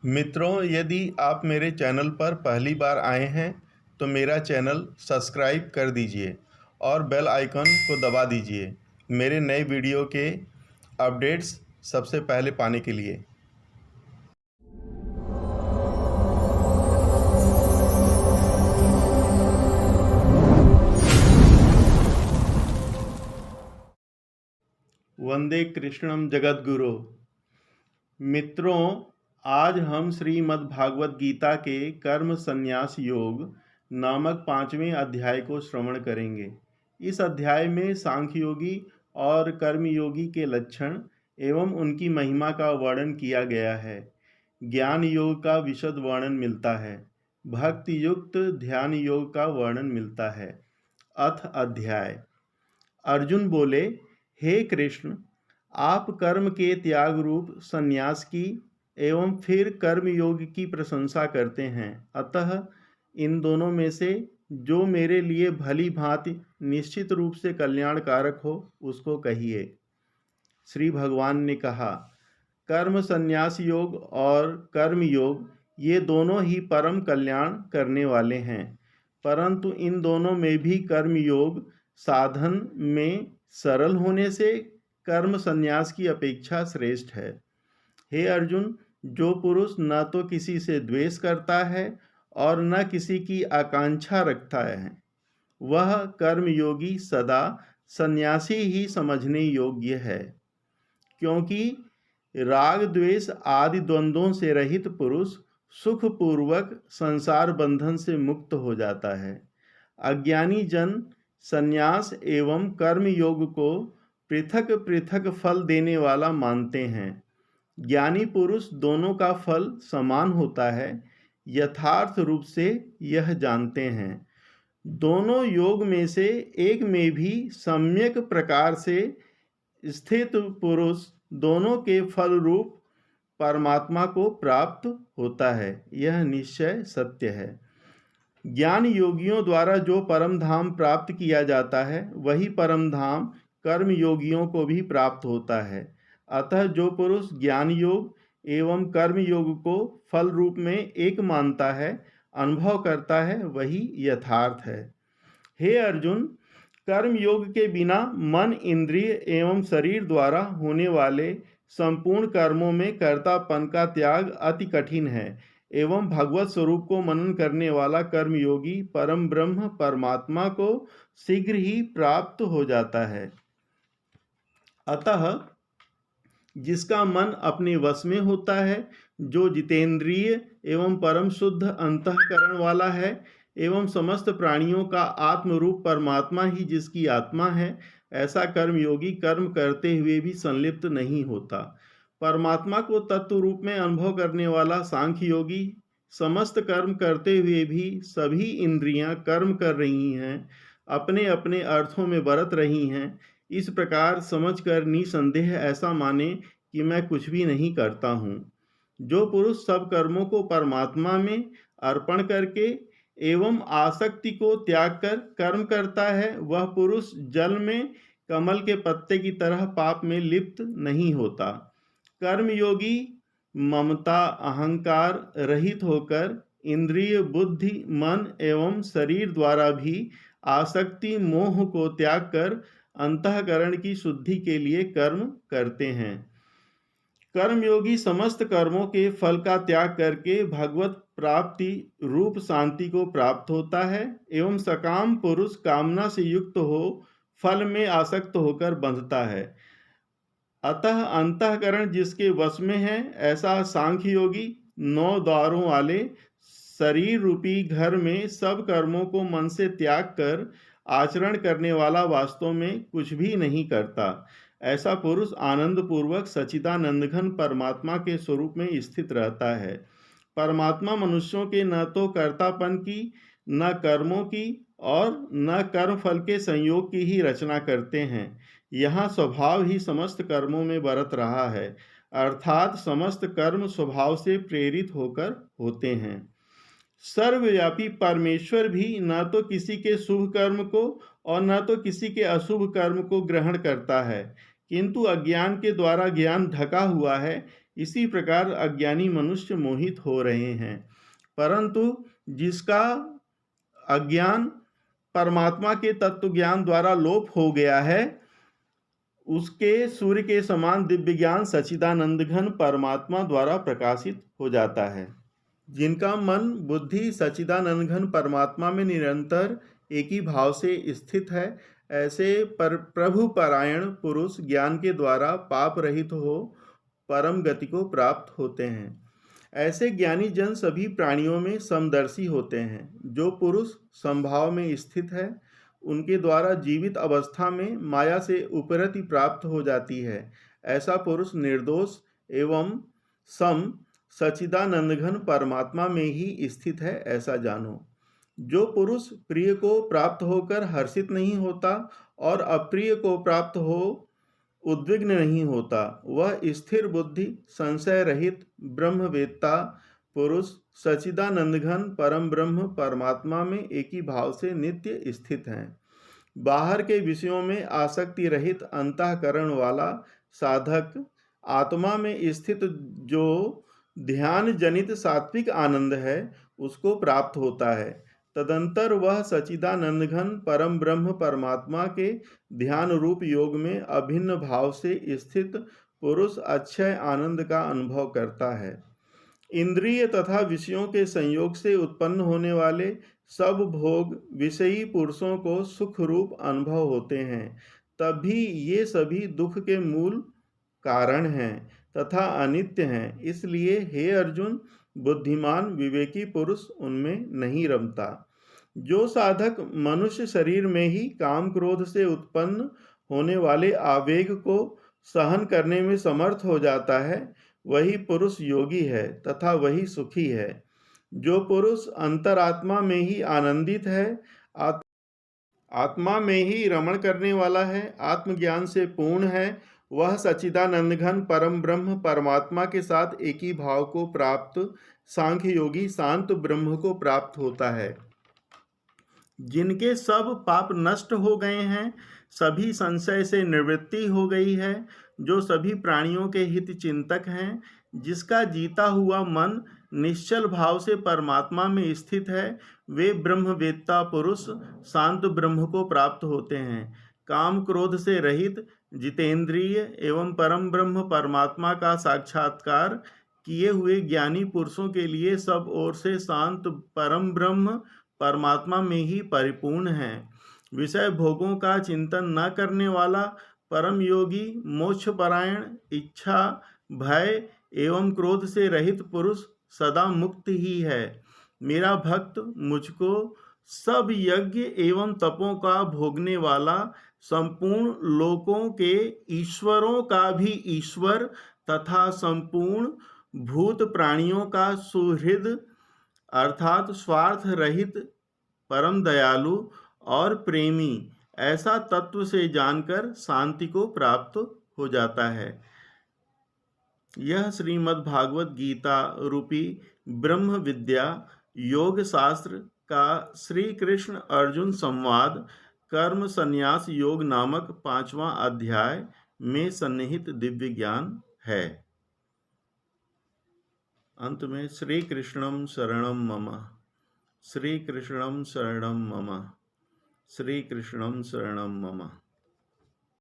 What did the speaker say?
मित्रों, यदि आप मेरे चैनल पर पहली बार आए हैं तो मेरा चैनल सब्सक्राइब कर दीजिए और बेल आइकन को दबा दीजिए मेरे नए वीडियो के अपडेट्स सबसे पहले पाने के लिए। वंदे कृष्णम जगद्गुरो। मित्रों, आज हम श्रीमद् भागवत गीता के कर्म संन्यास योग नामक 5वें अध्याय को श्रवण करेंगे। इस अध्याय में सांख्य योगी और कर्मयोगी के लक्षण एवं उनकी महिमा का वर्णन किया गया है। ज्ञान योग का विशद वर्णन मिलता है। भक्ति युक्त ध्यान योग का वर्णन मिलता है। अथ अध्याय। अर्जुन बोले, हे कृष्ण, आप कर्म के त्याग रूप संन्यास की एवं फिर कर्मयोग की प्रशंसा करते हैं। अतः इन दोनों में से जो मेरे लिए भली भांति निश्चित रूप से कल्याणकारक हो उसको कहिए। श्री भगवान ने कहा, कर्म संन्यास योग और कर्म योग ये दोनों ही परम कल्याण करने वाले हैं, परंतु इन दोनों में भी कर्म योग साधन में सरल होने से कर्म संन्यास की अपेक्षा श्रेष्ठ है। हे अर्जुन, जो पुरुष न तो किसी से द्वेष करता है और न किसी की आकांक्षा रखता है, वह कर्मयोगी सदा सन्यासी ही समझने योग्य है, क्योंकि राग द्वेष आदि द्वंद्वों से रहित पुरुष सुखपूर्वक संसार बंधन से मुक्त हो जाता है। अज्ञानी जन संन्यास एवं कर्म योग को पृथक पृथक फल देने वाला मानते हैं। ज्ञानी पुरुष दोनों का फल समान होता है, यथार्थ रूप से यह जानते हैं। दोनों योग में से एक में भी सम्यक प्रकार से स्थित पुरुष दोनों के फल रूप परमात्मा को प्राप्त होता है। यह निश्चय सत्य है। ज्ञान योगियों द्वारा जो परम धाम प्राप्त किया जाता है, वही परम धाम कर्म योगियों को भी प्राप्त होता है। अतः जो पुरुष ज्ञान योग एवं कर्म योग को फल रूप में एक मानता है, अनुभव करता है, वही यथार्थ है। हे अर्जुन, कर्म योग के बिना मन, इंद्रिय एवं शरीर द्वारा होने वाले संपूर्ण कर्मों में कर्तापन का त्याग अति कठिन है एवं भगवत स्वरूप को मनन करने वाला कर्मयोगी परम ब्रह्म परमात्मा को शीघ्र ही प्राप्त हो जाता है। अतः जिसका मन अपने वश में होता है, जो जितेंद्रिय एवं परम शुद्ध अंतःकरण वाला है एवं समस्त प्राणियों का आत्मरूप परमात्मा ही जिसकी आत्मा है, ऐसा कर्मयोगी कर्म करते हुए भी संलिप्त नहीं होता। परमात्मा को तत्व रूप में अनुभव करने वाला सांख्य योगी समस्त कर्म करते हुए भी सभी इंद्रियां कर्म कर रही हैं, अपने अपने अर्थों में बरत रही हैं, इस प्रकार समझकर निसंदेह ऐसा माने कि मैं कुछ भी नहीं करता हूँ। जो पुरुष सब कर्मों को परमात्मा में अर्पण करके एवं आसक्ति को त्याग कर कर्म करता है, वह पुरुष जल में कमल के पत्ते की तरह पाप में लिप्त नहीं होता। कर्मयोगी ममता अहंकार रहित होकर इंद्रिय, बुद्धि, मन एवं शरीर द्वारा भी आसक्ति मोह को त्याग कर अंतःकरण की शुद्धि के लिए कर्म करते हैं। कर्मयोगी समस्त कर्मों के फल का त्याग करके भगवत प्राप्ति रूप शांति को प्राप्त होता है एवं सकाम पुरुष कामना से युक्त हो फल में आसक्त होकर बंधता है। अतः अंतःकरण जिसके वश में है, ऐसा सांख्य योगी 9 द्वारों वाले शरीर रूपी घर में सब कर्मों को मन से त्याग कर आचरण करने वाला वास्तव में कुछ भी नहीं करता। ऐसा पुरुष आनंद पूर्वक सच्चिदानंदघन परमात्मा के स्वरूप में स्थित रहता है। परमात्मा मनुष्यों के न तो कर्तापन की, न कर्मों की और न कर्म फल के संयोग की ही रचना करते हैं। यहाँ स्वभाव ही समस्त कर्मों में बरत रहा है, अर्थात समस्त कर्म स्वभाव से प्रेरित होकर होते हैं। सर्वव्यापी परमेश्वर भी न तो किसी के शुभ कर्म को और न तो किसी के अशुभ कर्म को ग्रहण करता है, किंतु अज्ञान के द्वारा ज्ञान ढका हुआ है, इसी प्रकार अज्ञानी मनुष्य मोहित हो रहे हैं, परंतु जिसका अज्ञान परमात्मा के तत्व ज्ञान द्वारा लोप हो गया है, उसके सूर्य के समान दिव्य ज्ञान सच्चिदानंद घन परमात्मा द्वारा प्रकाशित हो जाता है। जिनका मन बुद्धि सच्चिदानंद घन परमात्मा में निरंतर एक ही भाव से स्थित है, ऐसे प्रभु परायण पुरुष ज्ञान के द्वारा पाप रहित हो परम गति को प्राप्त होते हैं। ऐसे ज्ञानी जन सभी प्राणियों में समदर्शी होते हैं। जो पुरुष समभाव में स्थित है, उनके द्वारा जीवित अवस्था में माया से उपरति प्राप्त हो जाती है। ऐसा पुरुष निर्दोष एवं सम सच्चिदानंद घन परमात्मा में ही स्थित है, ऐसा जानो। जो पुरुष प्रिय को प्राप्त होकर हर्षित नहीं होता और अप्रिय को प्राप्त हो उद्विग्न नहीं होता, वह स्थिर बुद्धि संशय रहित ब्रह्मवेत्ता पुरुष सच्चिदानंद घन परम ब्रह्म परमात्मा में एक ही भाव से नित्य स्थित हैं। बाहर के विषयों में आसक्ति रहित अंतःकरण वाला साधक आत्मा में स्थित जो ध्यान जनित सात्विक आनंद है, उसको प्राप्त होता है। तदंतर वह सच्चिदानंद घन परम ब्रह्म परमात्मा के ध्यान रूप योग में अभिन्न भाव से स्थित पुरुष अक्षय आनंद का अनुभव करता है। इंद्रिय तथा विषयों के संयोग से उत्पन्न होने वाले सब भोग विषयी पुरुषों को सुख रूप अनुभव होते हैं, तभी ये सभी दुख के मूल कारण हैं तथा अनित्य हैं। इसलिए हे अर्जुन, बुद्धिमान विवेकी पुरुष उनमें नहीं रमता। जो साधक मनुष्य शरीर में ही काम क्रोध से उत्पन्न होने वाले आवेग को सहन करने में समर्थ हो जाता है, वही पुरुष योगी है तथा वही सुखी है। जो पुरुष अंतरात्मा में ही आनंदित है, आत्मा में ही रमण करने वाला है, आत्मज्ञान से पूर्ण है, वह सच्चिदानंद घन परम ब्रह्म परमात्मा के साथ एक ही भाव को प्राप्त सांख्य योगी शांत ब्रह्म को प्राप्त होता है। जिनके सब पाप नष्ट हो गए हैं, सभी संशय से निवृत्ति हो गई है, जो सभी प्राणियों के हित चिंतक हैं, जिसका जीता हुआ मन निश्चल भाव से परमात्मा में स्थित है, वे ब्रह्मवेत्ता पुरुष शांत ब्रह्म को प्राप्त होते हैं। काम क्रोध से रहित जितेंद्रिय एवं परम ब्रह्म परमात्मा का साक्षात्कार किए हुए ज्ञानी पुरुषों के लिए सब ओर से शांत परम ब्रह्म परमात्मा में ही परिपूर्ण है। विषय भोगों का चिंतन न करने वाला परम योगी मोक्ष परायण इच्छा भय एवं क्रोध से रहित पुरुष सदा मुक्त ही है। मेरा भक्त मुझको सब यज्ञ एवं तपों का भोगने वाला, संपूर्ण लोकों के ईश्वरों का भी ईश्वर तथा संपूर्ण भूत प्राणियों का सुहृद अर्थात स्वार्थ रहित परम दयालु और प्रेमी, ऐसा तत्व से जानकर शांति को प्राप्त हो जाता है। यह श्रीमद् भागवत गीता रूपी ब्रह्म विद्या योग शास्त्र का श्री कृष्ण अर्जुन संवाद कर्म संन्यास योग नामक 5वां अध्याय में सन्निहित दिव्य ज्ञान है। अंत में श्री कृष्णम शरणम मम, श्री कृष्णम शरणम मम, श्री कृष्णम शरणम मम।